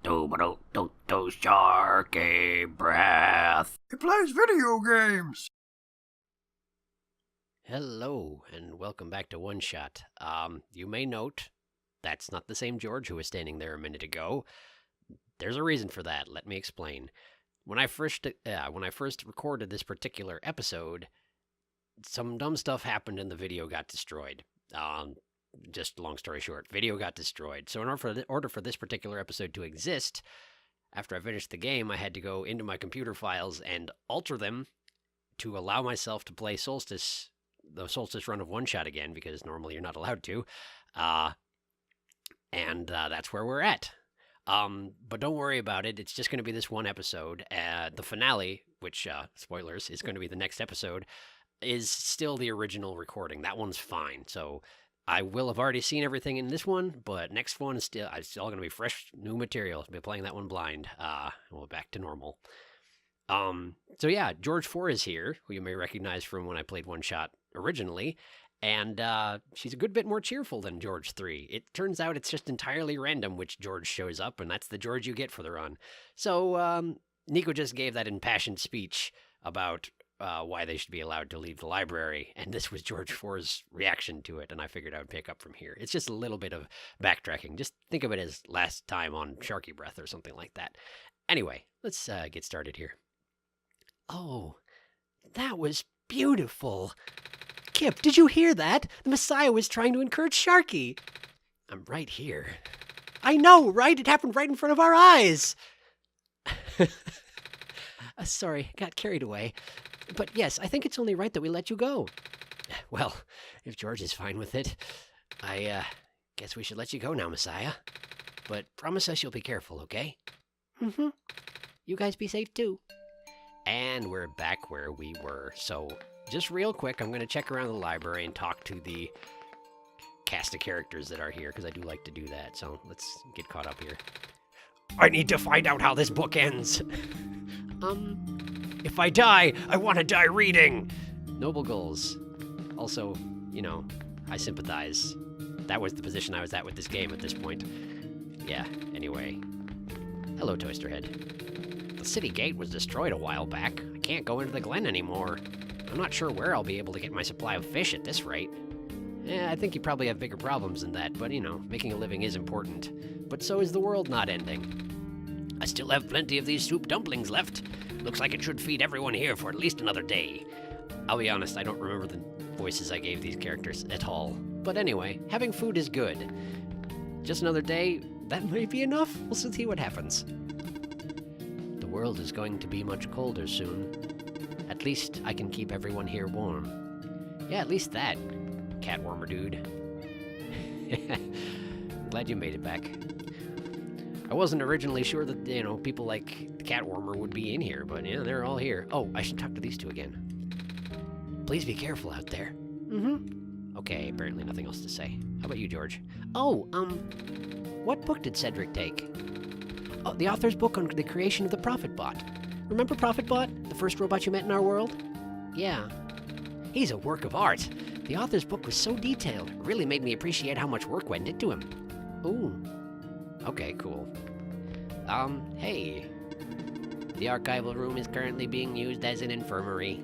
SharkyBreath. He plays video games. Hello, and welcome back to OneShot. You may note that's not the same George who was standing there a minute ago. There's a reason for that. Let me explain. When I first recorded this particular episode, some dumb stuff happened and the video got destroyed. Just long story short, video got destroyed. So in order for this particular episode to exist, after I finished the game, I had to go into my computer files and alter them to allow myself to play Solstice, the Solstice run of OneShot again, because normally you're not allowed to. And that's where we're at. But don't worry about it. It's just going to be this one episode. The finale, which, spoilers, is going to be the next episode, is still the original recording. That one's fine. So I will have already seen everything in this one, but next one is still going to be fresh, new material. I'll be playing that one blind. Well, back to normal. So yeah, George 4 is here, who you may recognize from when I played OneShot originally. And she's a good bit more cheerful than George 3. It turns out it's just entirely random which George shows up, and that's the George you get for the run. So Nico just gave that impassioned speech about why they should be allowed to leave the library, and this was George 4's reaction to it, and I figured I would pick up from here. It's just a little bit of backtracking. Just think of it as last time on SharkyBreath or something like that. Anyway, let's get started here. Oh, that was beautiful. Kip, did you hear that? The Messiah was trying to encourage Sharky. I'm right here. I know, right? It happened right in front of our eyes. Sorry, got carried away. But yes, I think it's only right that we let you go. Well, if George is fine with it, I guess we should let you go now, Messiah. But promise us you'll be careful, okay? Mm-hmm. You guys be safe too. And we're back where we were. So just real quick, I'm going to check around the library and talk to the cast of characters that are here, because I do like to do that. So let's get caught up here. I need to find out how this book ends. If I die, I want to die reading. Noble goals. Also, you know, I sympathize. That was the position I was at with this game at this point. Yeah, anyway. Hello, Toasterhead. The city gate was destroyed a while back. I can't go into the glen anymore. I'm not sure where I'll be able to get my supply of fish at this rate. I think you probably have bigger problems than that, but you know, making a living is important. But so is the world not ending. I still have plenty of these soup dumplings left. Looks like it should feed everyone here for at least another day. I'll be honest, I don't remember the voices I gave these characters at all. But anyway, having food is good. Just another day, that might be enough. We'll see what happens. The world is going to be much colder soon. At least I can keep everyone here warm. Yeah, at least that, cat warmer dude. Glad you made it back. I wasn't originally sure that, you know, people like the cat warmer would be in here, but yeah, they're all here. Oh, I should talk to these two again. Please be careful out there. Mm-hmm. Okay, apparently nothing else to say. How about you, George? Oh, what book did Cedric take? Oh, the author's book on the creation of the Prophet Bot. Remember Prophet Bot, the first robot you met in our world? Yeah. He's a work of art. The author's book was so detailed. It really made me appreciate how much work went into him. Ooh. Okay, cool. Hey. The archival room is currently being used as an infirmary.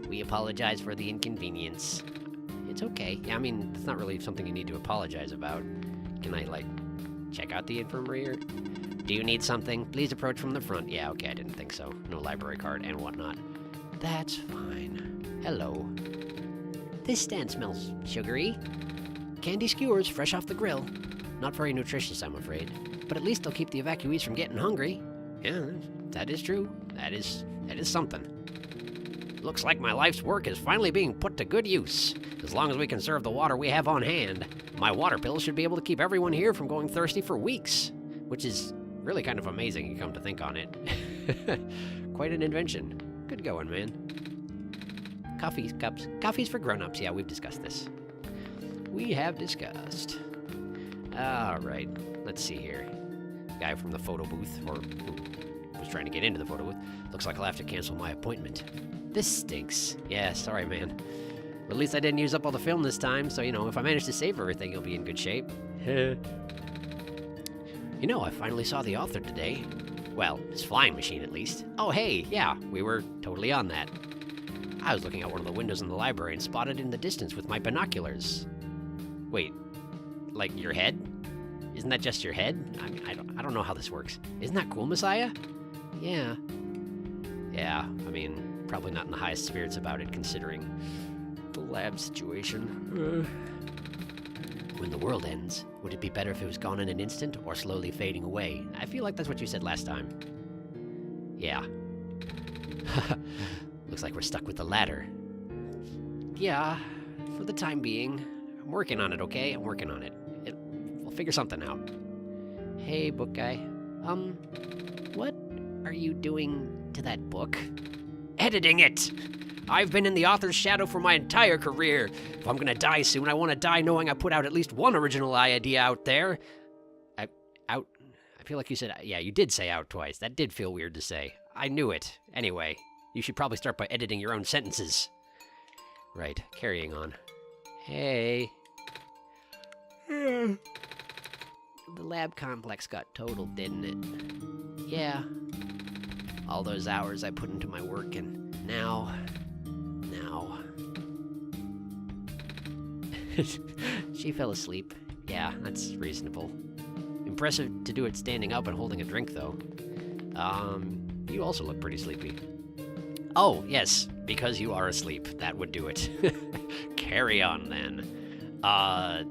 We apologize for the inconvenience. It's okay. I mean, it's not really something you need to apologize about. Can I, like, check out the infirmary or... Do you need something? Please approach from the front. Yeah, okay, I didn't think so. No library card and whatnot. That's fine. Hello. This stand smells sugary. Candy skewers fresh off the grill. Not very nutritious, I'm afraid. But at least they'll keep the evacuees from getting hungry. Yeah, that is true. That is something. Looks like my life's work is finally being put to good use. As long as we conserve the water we have on hand, my water pills should be able to keep everyone here from going thirsty for weeks. Which is really kind of amazing, you come to think on it. Quite an invention. Good going, man. Coffee cups. Coffee's for grown-ups. Yeah, we've discussed this. We have discussed. All right, let's see here. Guy from the photo booth, or who was trying to get into the photo booth. Looks like I'll have to cancel my appointment. This stinks. Yeah, sorry, man. But at least I didn't use up all the film this time, so, you know, if I manage to save everything, you'll be in good shape. You know, I finally saw the author today. Well, his flying machine at least. Oh, hey, yeah, we were totally on that. I was looking out one of the windows in the library and spotted it in the distance with my binoculars. Wait, like your head? Isn't that just your head? I mean, I don't know how this works. Isn't that cool, Messiah? Yeah. Yeah, I mean, probably not in the highest spirits about it, considering the lab situation. When the world ends, would it be better if it was gone in an instant or slowly fading away? I feel like that's what you said last time. Yeah. Looks like we're stuck with the latter. Yeah, for the time being. I'm working on it, okay? I'm working on it. We'll figure something out. Hey, book guy. What are you doing to that book? Editing it! I've been in the author's shadow for my entire career. If I'm gonna die soon, I want to die knowing I put out at least one original idea out there. I feel like you said, yeah, you did say out twice. That did feel weird to say. I knew it. Anyway, you should probably start by editing your own sentences. Right, carrying on. Hey. The lab complex got totaled, didn't it? Yeah. All those hours I put into my work, and now... She fell asleep. Yeah, that's reasonable. Impressive to do it standing up and holding a drink, though. You also look pretty sleepy. Oh, yes, because you are asleep. That would do it. Carry on, then.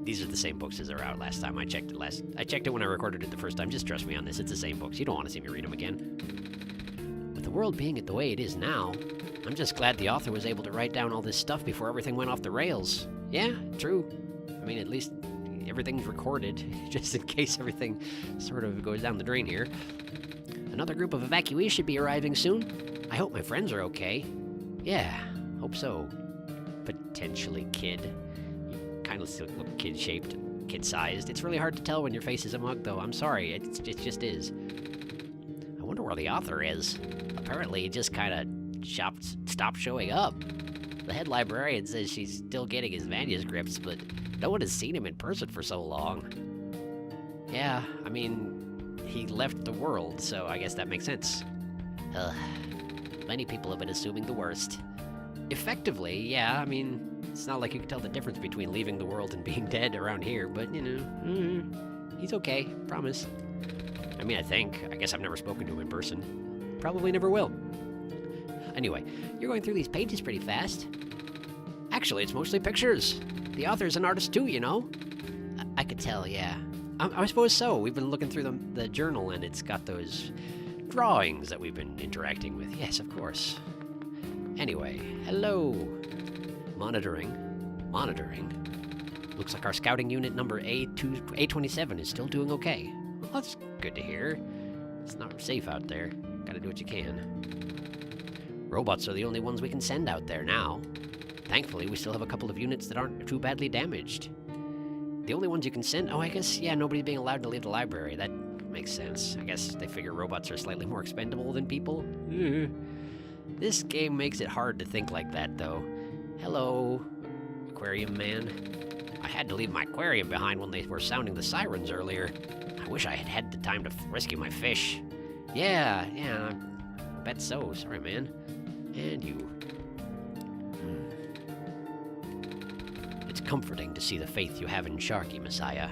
These are the same books as are out last time. I checked it when I recorded it the first time. Just trust me on this. It's the same books. You don't want to see me read them again. With the world being the way it is now, I'm just glad the author was able to write down all this stuff before everything went off the rails. Yeah, true. I mean, at least everything's recorded, just in case everything sort of goes down the drain here. Another group of evacuees should be arriving soon. I hope my friends are okay. Yeah, hope so. Potentially, kid. You kind of still look kid-shaped, kid-sized. It's really hard to tell when your face is a mug, though. I'm sorry, it just is. I wonder where the author is. Apparently, he just kind of stopped showing up. The head librarian says she's still getting his manuscripts, but no one has seen him in person for so long. Yeah, I mean, he left the world, so I guess that makes sense. Many people have been assuming the worst. Effectively, yeah, I mean, it's not like you can tell the difference between leaving the world and being dead around here, but, you know, he's okay, promise. I mean, I guess I've never spoken to him in person. Probably never will. Anyway, you're going through these pages pretty fast. Actually, it's mostly pictures. The author's an artist too, you know? I could tell, yeah. I suppose so. We've been looking through the journal, and it's got those drawings that we've been interacting with. Yes, of course. Anyway, hello. Monitoring. Looks like our scouting unit number A27 is still doing okay. Well, that's good to hear. It's not safe out there. Gotta do what you can. Robots are the only ones we can send out there now. Thankfully, we still have a couple of units that aren't too badly damaged. The only ones you can send... Oh, I guess, yeah, nobody's being allowed to leave the library. That makes sense. I guess they figure robots are slightly more expendable than people. This game makes it hard to think like that, though. Hello, aquarium man. I had to leave my aquarium behind when they were sounding the sirens earlier. I wish I had had the time to rescue my fish. Yeah, I bet so. Sorry, man. And you. It's comforting to see the faith you have in Sharky, Messiah.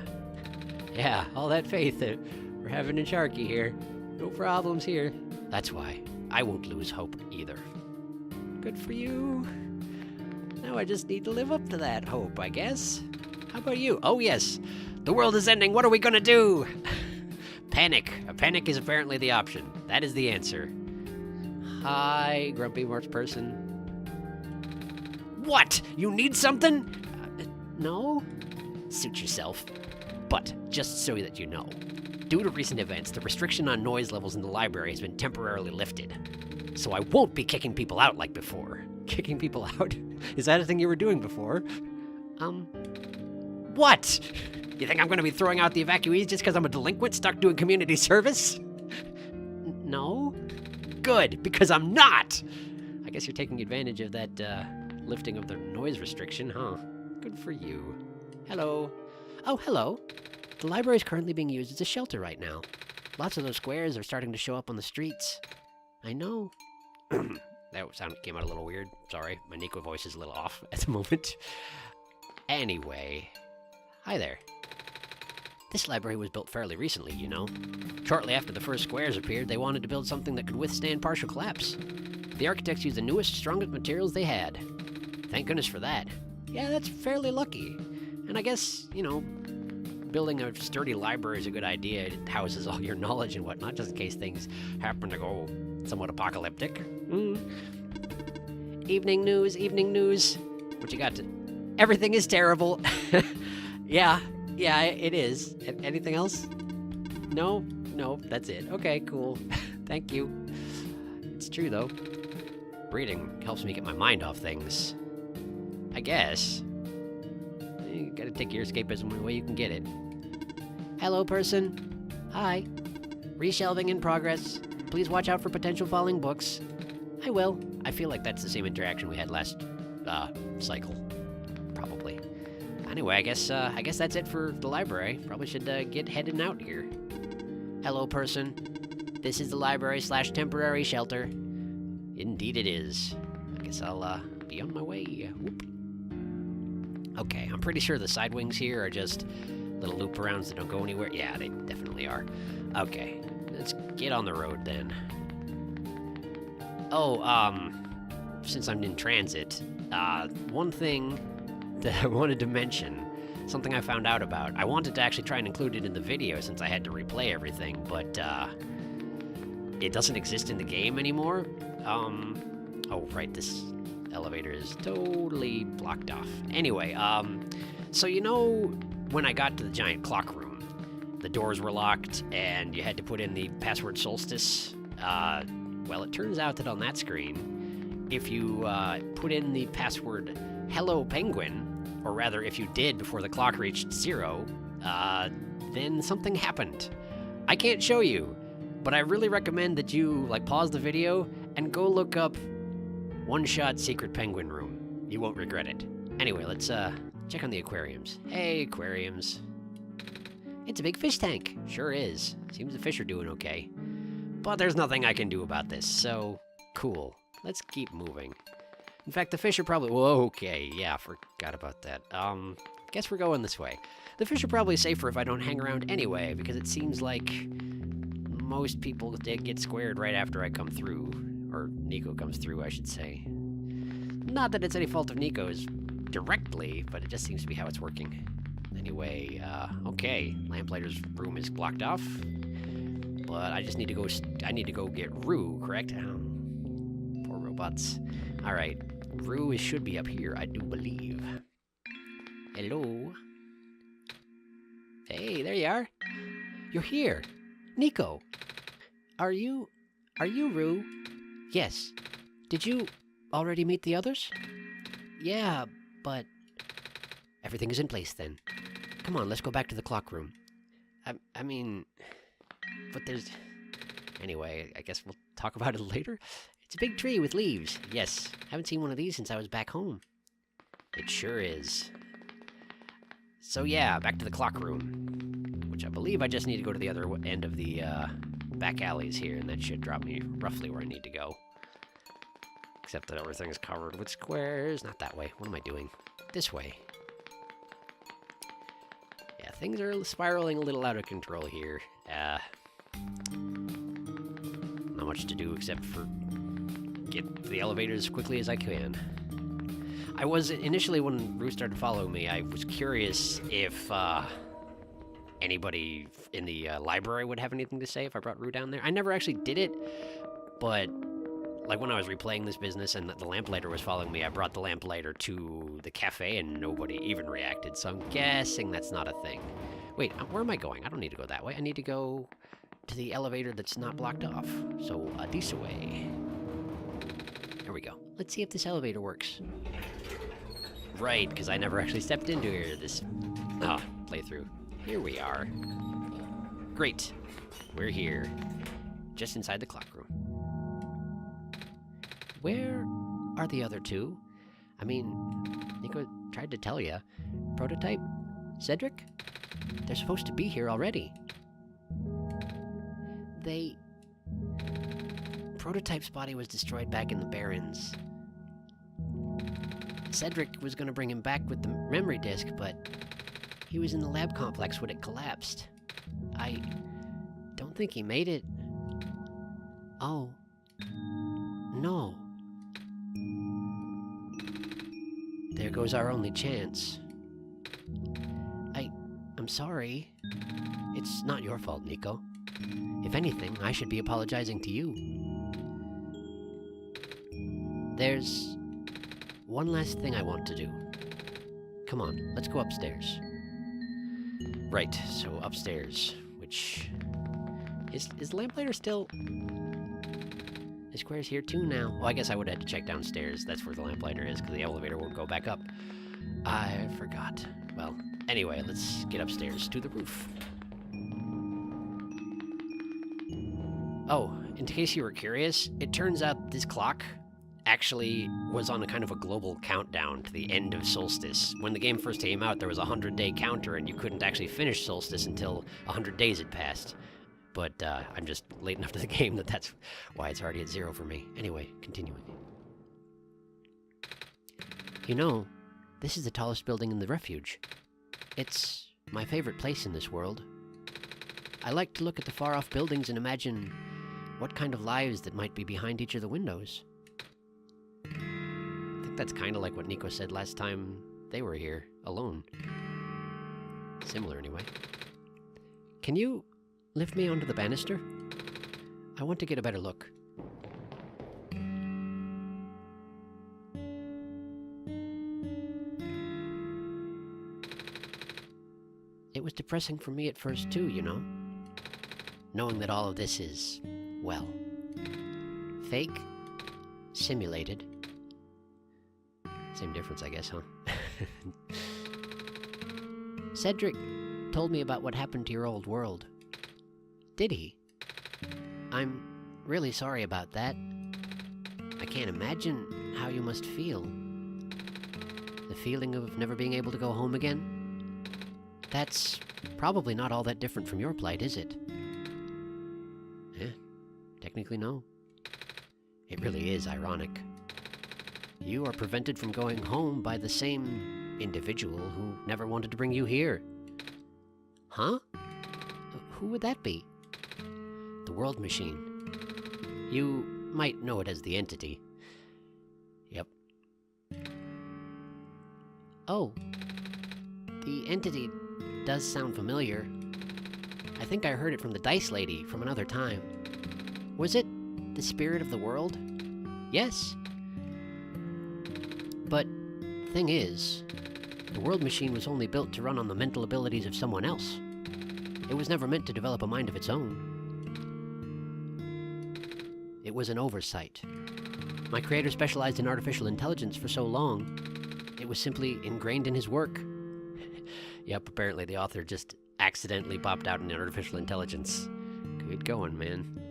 Yeah, all that faith that we're having in Sharky here. No problems here. That's why I won't lose hope either. Good for you. Now I just need to live up to that hope, I guess. How about you? Oh, yes. The world is ending. What are we gonna do? Panic. A panic is apparently the option. That is the answer. Hi, grumpy March person. What? You need something? No? Suit yourself. But, just so that you know, due to recent events, the restriction on noise levels in the library has been temporarily lifted. So I won't be kicking people out like before. Kicking people out? Is that a thing you were doing before? What? You think I'm gonna be throwing out the evacuees just because I'm a delinquent stuck doing community service? No? Good, because I'm not! I guess you're taking advantage of that, lifting of the noise restriction, huh? Good for you. Hello. Oh, hello. The library is currently being used as a shelter right now. Lots of those squares are starting to show up on the streets. I know. That sound came out a little weird. Sorry, my Nico voice is a little off at the moment. Anyway, hi there. This library was built fairly recently, you know. Shortly after the first squares appeared, they wanted to build something that could withstand partial collapse. The architects used the newest, strongest materials they had. Thank goodness for that. Yeah, that's fairly lucky. And I guess, you know, building a sturdy library is a good idea. It houses all your knowledge and whatnot, just in case things happen to go somewhat apocalyptic. Evening news, evening news. What you got to... Everything is terrible. Yeah, it is. Anything else? No, that's it. Okay, cool. Thank you. It's true, though. Reading helps me get my mind off things. I guess. You gotta take your escapism the way you can get it. Hello, person. Hi. Reshelving in progress. Please watch out for potential falling books. I will. I feel like that's the same interaction we had last, cycle. Probably. Anyway, I guess that's it for the library. Probably should, get heading out here. Hello, person. This is the library/temporary shelter. Indeed it is. I guess I'll, be on my way. Whoop. Okay, I'm pretty sure the side wings here are just little loop-arounds that don't go anywhere. Yeah, they definitely are. Okay, let's get on the road then. Oh, since I'm in transit, one thing that I wanted to mention, something I found out about. I wanted to actually try and include it in the video since I had to replay everything, but, it doesn't exist in the game anymore. Oh, right, this elevator is totally blocked off. Anyway, so you know when I got to the giant clock room, the doors were locked and you had to put in the password Solstice? Well, it turns out that on that screen, if you put in the password Hello Penguin, or rather if you did before the clock reached 0, then something happened. I can't show you, but I really recommend that you pause the video and go look up OneShot Secret Penguin Room. You won't regret it. Anyway, let's check on the aquariums. Hey, aquariums. It's a big fish tank. Sure is. Seems the fish are doing okay. But there's nothing I can do about this, so cool. Let's keep moving. In fact, the fish are probably... Whoa, okay, yeah, forgot about that. Guess we're going this way. The fish are probably safer if I don't hang around anyway, because it seems like most people get squared right after I come through. Or Nico comes through, I should say. Not that it's any fault of Nico's directly, but it just seems to be how it's working. Anyway, okay, Lamplighter's room is blocked off. But I just need to go, I need to go get Rue, correct? Poor robots. Alright, Rue should be up here, I do believe. Hello? Hey, there you are. You're here. Nico. Are you Rue? Yes. Did you already meet the others? Yeah, but... Everything is in place then. Come on, let's go back to the clock room. I mean... But there's... Anyway, I guess we'll talk about it later. It's a big tree with leaves. Yes, haven't seen one of these since I was back home. It sure is. So yeah, back to the clock room. Which I believe I just need to go to the other end of the back alleys here, and that should drop me roughly where I need to go. Except that everything's covered with squares. Not that way. What am I doing? This way. Yeah, things are spiraling a little out of control here. Not much to do except for get to the elevator as quickly as I can. I was, initially when Rue started following me, I was curious if anybody in the library would have anything to say if I brought Rue down there. I never actually did it, but like when I was replaying this business and the lamplighter was following me, I brought the lamplighter to the cafe and nobody even reacted, so I'm guessing that's not a thing. Wait, where am I going? I don't need to go that way. I need to go to the elevator that's not blocked off. So, this way. There we go. Let's see if this elevator works. Right, because I never actually stepped into here this playthrough. Here we are. Great. We're here. Just inside the clock room. Where are the other two? I mean, Nico tried to tell you. Prototype? Cedric? They're supposed to be here already. Prototype's body was destroyed back in the Barrens. Cedric was gonna bring him back with the memory disk, but he was in the lab complex when it collapsed. I don't think he made it. Oh. No. There goes our only chance. I'm sorry. It's not your fault, Nico. If anything, I should be apologizing to you. There's one last thing I want to do. Come on, let's go upstairs. Right, so upstairs, which... Is the lamplighter still... The square's here too now. Well, I guess I would have had to check downstairs. That's where the lamplighter is, because the elevator won't go back up. I forgot. Well, anyway, let's get upstairs to the roof. Oh, in case you were curious, it turns out this clock actually was on a kind of a global countdown to the end of Solstice. When the game first came out, there was a 100-day counter, and you couldn't actually finish Solstice until 100 days had passed. But I'm just late enough to the game that that's why it's already at 0 for me. Anyway, continuing. You know, this is the tallest building in the refuge. It's my favorite place in this world. I like to look at the far-off buildings and imagine what kind of lives that might be behind each of the windows. I think that's kind of like what Nico said last time they were here, alone. Similar, anyway. Can you lift me onto the banister? I want to get a better look. It was depressing for me at first too, you know? Knowing that all of this is, well, fake, simulated. Same difference, I guess, huh? Cedric told me about what happened to your old world. Did he? I'm really sorry about that. I can't imagine how you must feel. The feeling of never being able to go home again? That's probably not all that different from your plight, is it? Eh, technically no. It really is ironic. You are prevented from going home by the same individual who never wanted to bring you here. Huh? Who would that be? The World Machine. You might know it as the Entity. Yep. Oh. The Entity does sound familiar. I think I heard it from the Dice Lady from another time. Was it the spirit of the world? Yes. But, thing is, the World Machine was only built to run on the mental abilities of someone else. It was never meant to develop a mind of its own. It was an oversight. My creator specialized in artificial intelligence for so long, it was simply ingrained in his work. Yep, apparently the author just accidentally popped out an artificial intelligence. Good going, man.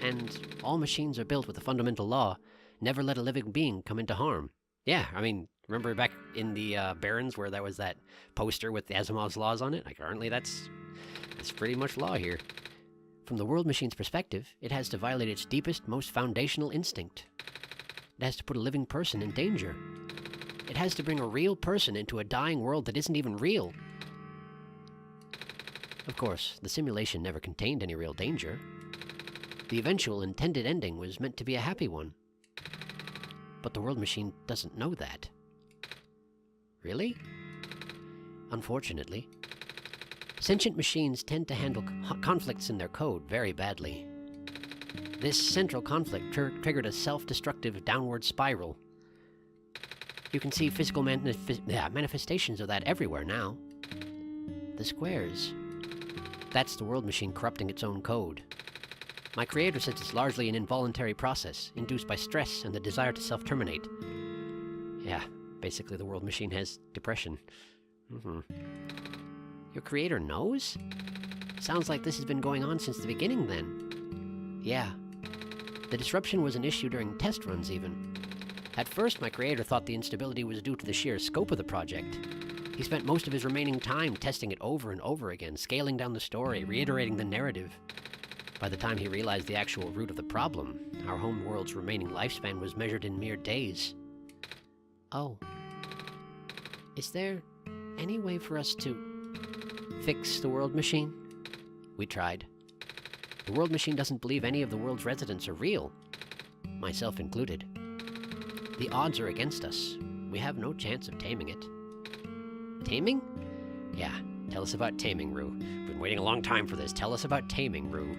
And all machines are built with a fundamental law: never let a living being come into harm. Yeah, I mean, remember back in the Barrens where there was that poster with Asimov's laws on it? Like, apparently that's pretty much law here. From the World Machine's perspective, it has to violate its deepest, most foundational instinct. It has to put a living person in danger. It has to bring a real person into a dying world that isn't even real. Of course, the simulation never contained any real danger. The eventual intended ending was meant to be a happy one. But the World Machine doesn't know that. Really? Unfortunately. Sentient machines tend to handle conflicts in their code very badly. This central conflict triggered a self-destructive downward spiral. You can see physical manifestations of that everywhere now. The squares. That's the World Machine corrupting its own code. My creator says it's largely an involuntary process, induced by stress and the desire to self-terminate. Yeah, basically the World Machine has depression. Your creator knows? Sounds like this has been going on since the beginning, then. Yeah. The disruption was an issue during test runs, even. At first, my creator thought the instability was due to the sheer scope of the project. He spent most of his remaining time testing it over and over again, scaling down the story, reiterating the narrative. By the time he realized the actual root of the problem, our home world's remaining lifespan was measured in mere days. Oh. Is there any way for us to fix the world machine? We tried. The world machine doesn't believe any of the world's residents are real, myself included. The odds are against us. We have no chance of taming it. Taming? Yeah, tell us about taming, Rue. Been waiting a long time for this. Tell us about taming, Rue.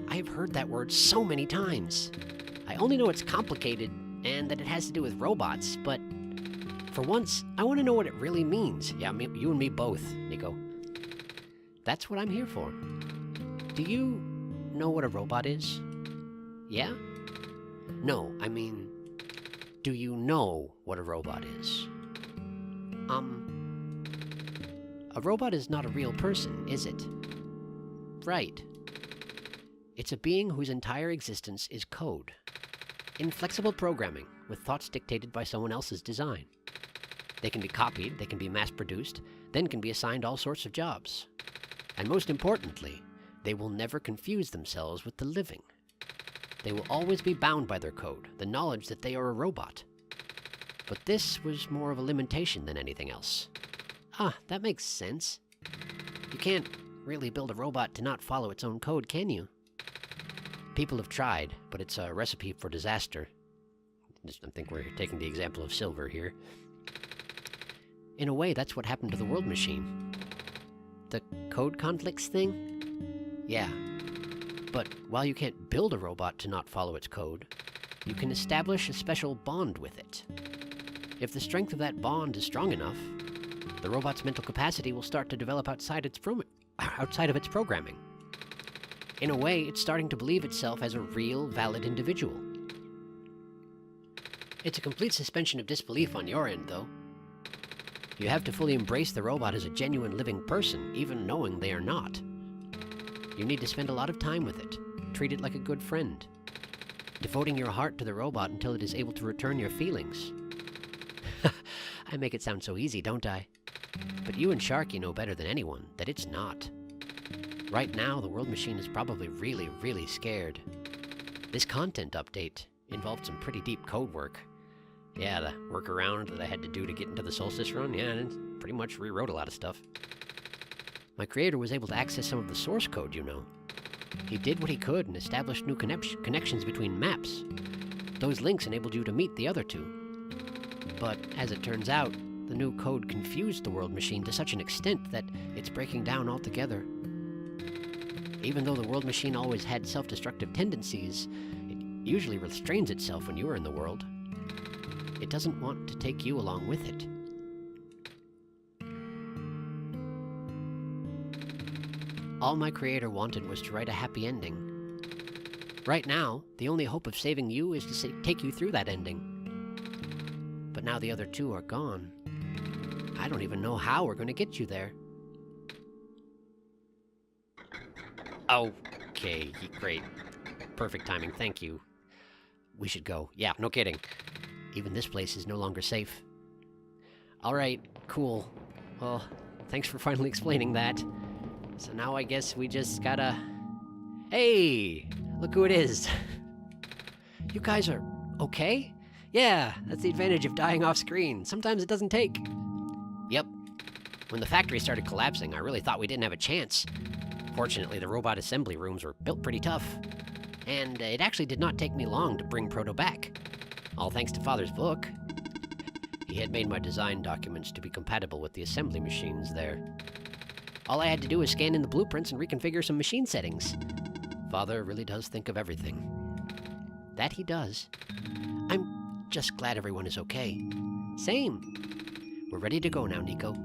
I have heard that word so many times. I only know it's complicated and that it has to do with robots, but for once, I want to know what it really means. Yeah, you and me both, Nico. That's what I'm here for. Do you know what a robot is? Yeah? No, I mean, do you know what a robot is? A robot is not a real person, is it? Right. It's a being whose entire existence is code. Inflexible programming, with thoughts dictated by someone else's design. They can be copied, they can be mass-produced, then can be assigned all sorts of jobs. And most importantly, they will never confuse themselves with the living. They will always be bound by their code, the knowledge that they are a robot. But this was more of a limitation than anything else. Ah, that makes sense. You can't really build a robot to not follow its own code, can you? People have tried, but it's a recipe for disaster. I think we're taking the example of Silver here. In a way, that's what happened to the world machine. The code conflicts thing? Yeah. But while you can't build a robot to not follow its code, you can establish a special bond with it. If the strength of that bond is strong enough, the robot's mental capacity will start to develop outside of its programming. In a way, it's starting to believe itself as a real, valid individual. It's a complete suspension of disbelief on your end, though. You have to fully embrace the robot as a genuine living person, even knowing they are not. You need to spend a lot of time with it, treat it like a good friend, devoting your heart to the robot until it is able to return your feelings. I make it sound so easy, don't I? But you and Sharky know better than anyone that it's not. Right now, the world machine is probably really, really scared. This content update involved some pretty deep code work. Yeah, the workaround that I had to do to get into the Solstice run, yeah, and it pretty much rewrote a lot of stuff. My creator was able to access some of the source code, you know. He did what he could and established new connections between maps. Those links enabled you to meet the other two. But as it turns out, the new code confused the world machine to such an extent that it's breaking down altogether. Even though the world machine always had self-destructive tendencies, it usually restrains itself when you are in the world. It doesn't want to take you along with it. All my creator wanted was to write a happy ending. Right now, the only hope of saving you is to take you through that ending. But now the other two are gone. I don't even know how we're going to get you there. Okay, great. Perfect timing, thank you. We should go. Yeah, no kidding. Even this place is no longer safe. Alright, cool. Well, thanks for finally explaining that. So now I guess we just gotta... Hey! Look who it is! You guys are okay? Yeah, that's the advantage of dying off screen. Sometimes it doesn't take. Yep. When the factory started collapsing, I really thought we didn't have a chance. Fortunately, the robot assembly rooms were built pretty tough. And it actually did not take me long to bring Proto back. All thanks to Father's book. He had made my design documents to be compatible with the assembly machines there. All I had to do was scan in the blueprints and reconfigure some machine settings. Father really does think of everything. That he does. I'm just glad everyone is okay. Same. We're ready to go now, Nico.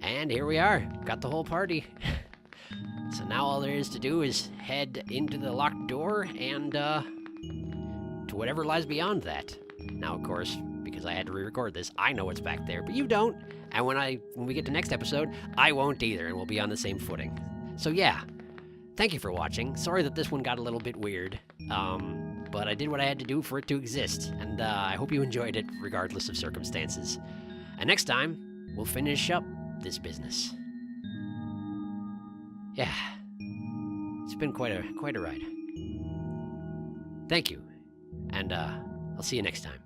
And here we are. Got the whole party. So now all there is to do is head into the locked door and, to whatever lies beyond that. Now, of course, because I had to re-record this, I know what's back there, but you don't. And when we get to next episode, I won't either, and we'll be on the same footing. So yeah, thank you for watching. Sorry that this one got a little bit weird. but I did what I had to do for it to exist, and I hope you enjoyed it regardless of circumstances. And next time, we'll finish up this business. Yeah, it's been quite a ride. Thank you, and I'll see you next time.